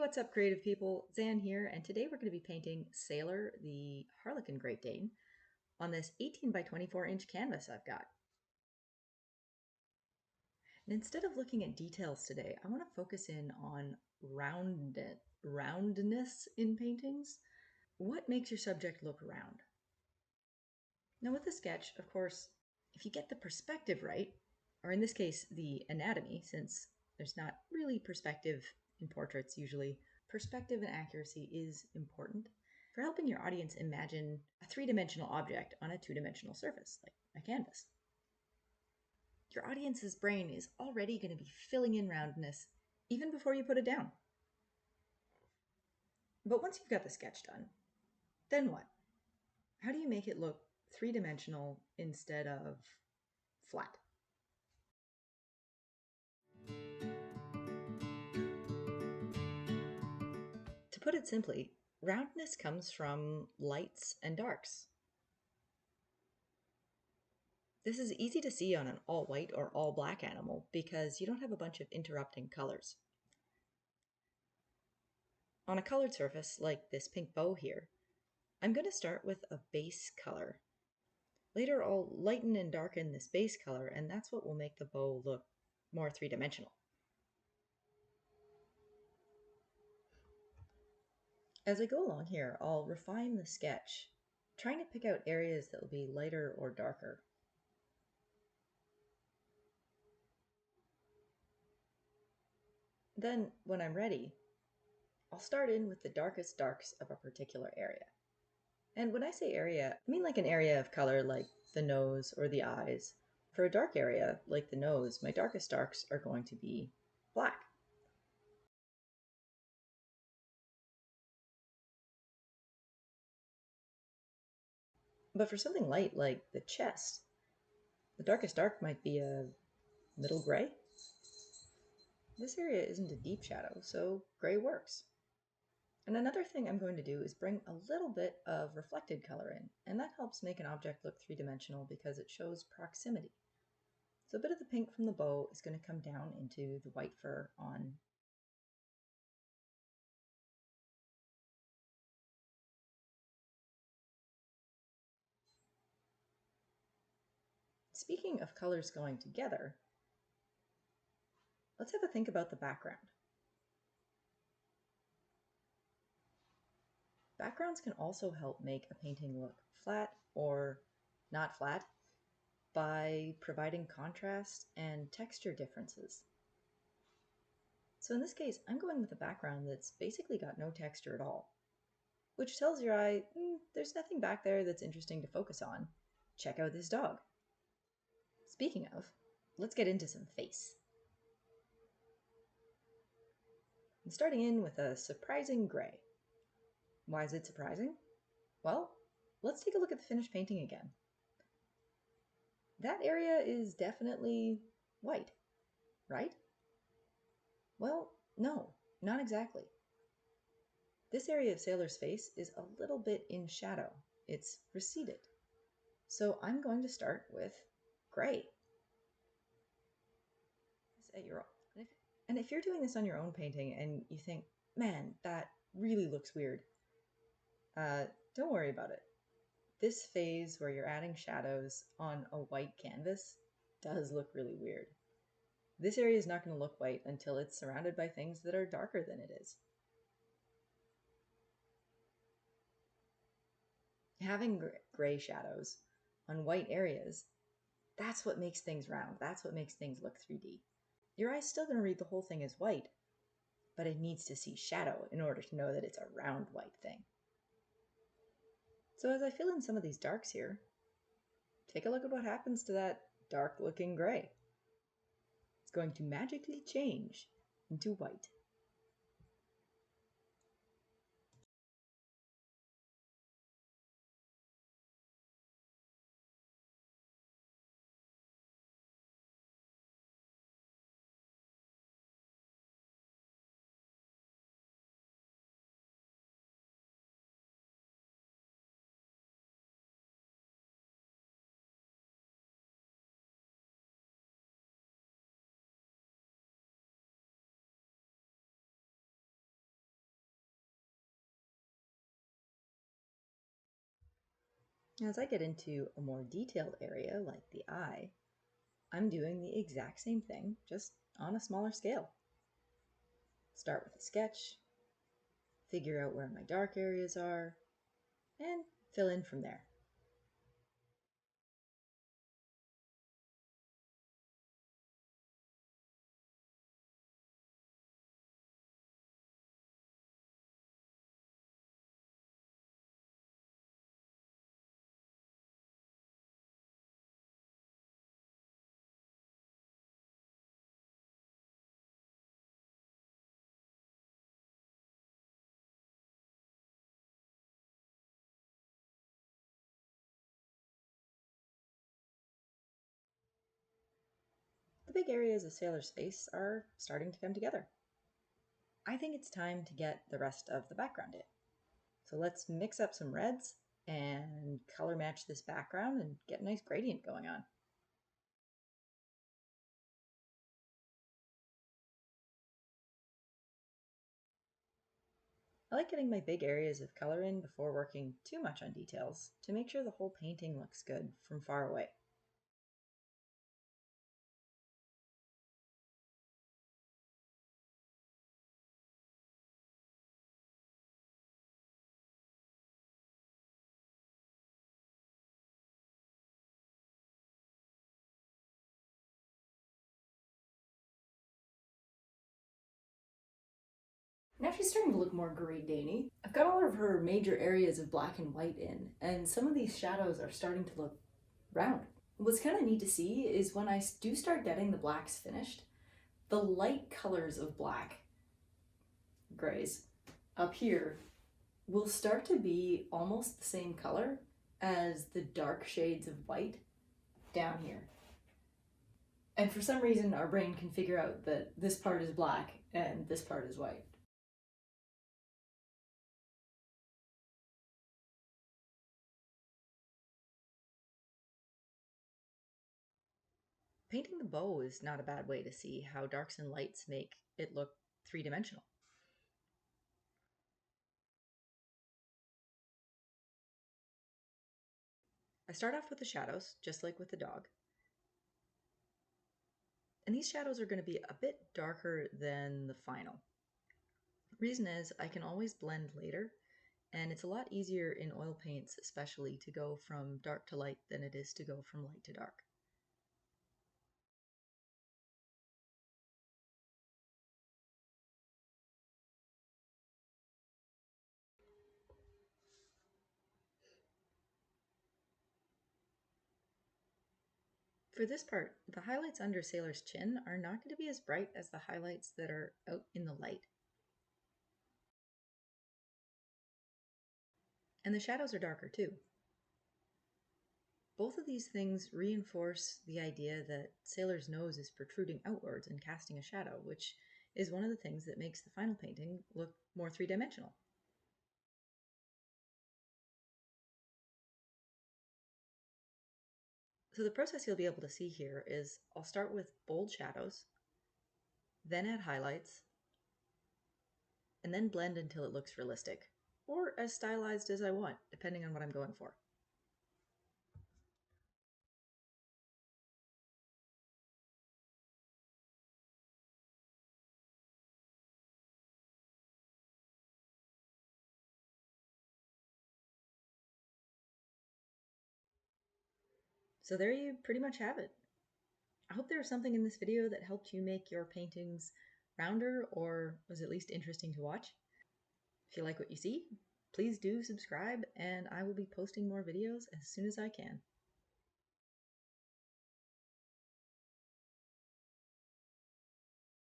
What's up, creative people? Zan here, and today we're going to be painting Sailor, the Harlequin Great Dane, on this 18 by 24 inch canvas I've got. And instead of looking at details today, I want to focus in on roundness in paintings. What makes your subject look round? Now with the sketch, of course, if you get the perspective right, or in this case, the anatomy, since there's not really perspective in portraits usually, perspective and accuracy is important for helping your audience imagine a three-dimensional object on a two-dimensional surface, like a canvas. Your audience's brain is already going to be filling in roundness even before you put it down. But once you've got the sketch done, then what? How do you make it look three-dimensional instead of flat? To put it simply, roundness comes from lights and darks. This is easy to see on an all-white or all-black animal because you don't have a bunch of interrupting colors. On a colored surface, like this pink bow here, I'm going to start with a base color. Later, I'll lighten and darken this base color, and that's what will make the bow look more three-dimensional. As I go along here, I'll refine the sketch, trying to pick out areas that will be lighter or darker. Then, when I'm ready, I'll start in with the darkest darks of a particular area. And when I say area, I mean like an area of color like the nose or the eyes. For a dark area, like the nose, my darkest darks are going to be black. But for something light like the chest, the darkest dark might be a middle gray. This area isn't a deep shadow, so gray works. And another thing I'm going to do is bring a little bit of reflected color in, and that helps make an object look three-dimensional because it shows proximity. So a bit of the pink from the bow is going to come down into the white fur on. Speaking of colors going together, let's have a think about the background. Backgrounds can also help make a painting look flat or not flat by providing contrast and texture differences. So in this case, I'm going with a background that's basically got no texture at all, which tells your eye, there's nothing back there that's interesting to focus on. Check out this dog. Speaking of, let's get into some face. I'm starting in with a surprising gray. Why is it surprising? Well, let's take a look at the finished painting again. That area is definitely white, right? Well, no, not exactly. This area of Sailor's face is a little bit in shadow. It's receded. So I'm going to start with gray. And if you're doing this on your own painting and you think, man, that really looks weird, don't worry about it. This phase where you're adding shadows on a white canvas does look really weird. This area is not going to look white until it's surrounded by things that are darker than it is. Having gray shadows on white areas, that's what makes things round. That's what makes things look 3D. Your eye's still going to read the whole thing as white, but it needs to see shadow in order to know that it's a round white thing. So as I fill in some of these darks here, take a look at what happens to that dark looking gray. It's going to magically change into white. Now, as I get into a more detailed area like the eye, I'm doing the exact same thing, just on a smaller scale. Start with a sketch, figure out where my dark areas are, and fill in from there. The big areas of Sailor's face are starting to come together. I think it's time to get the rest of the background in. So let's mix up some reds and color match this background and get a nice gradient going on. I like getting my big areas of color in before working too much on details to make sure the whole painting looks good from far away. Now she's starting to look more Great Daney. I've got all of her major areas of black and white in, and some of these shadows are starting to look round. What's kind of neat to see is when I do start getting the blacks finished, the light colors of black, grays, up here will start to be almost the same color as the dark shades of white down here. And for some reason, our brain can figure out that this part is black and this part is white. Painting the bow is not a bad way to see how darks and lights make it look three-dimensional. I start off with the shadows, just like with the dog. And these shadows are going to be a bit darker than the final. Reason is I can always blend later, and it's a lot easier in oil paints especially to go from dark to light than it is to go from light to dark. For this part, the highlights under Sailor's chin are not going to be as bright as the highlights that are out in the light. And the shadows are darker too. Both of these things reinforce the idea that Sailor's nose is protruding outwards and casting a shadow, which is one of the things that makes the final painting look more three-dimensional. So the process you'll be able to see here is I'll start with bold shadows, then add highlights, and then blend until it looks realistic, or as stylized as I want, depending on what I'm going for. So there you pretty much have it. I hope there was something in this video that helped you make your paintings rounder or was at least interesting to watch. If you like what you see, please do subscribe and I will be posting more videos as soon as I can.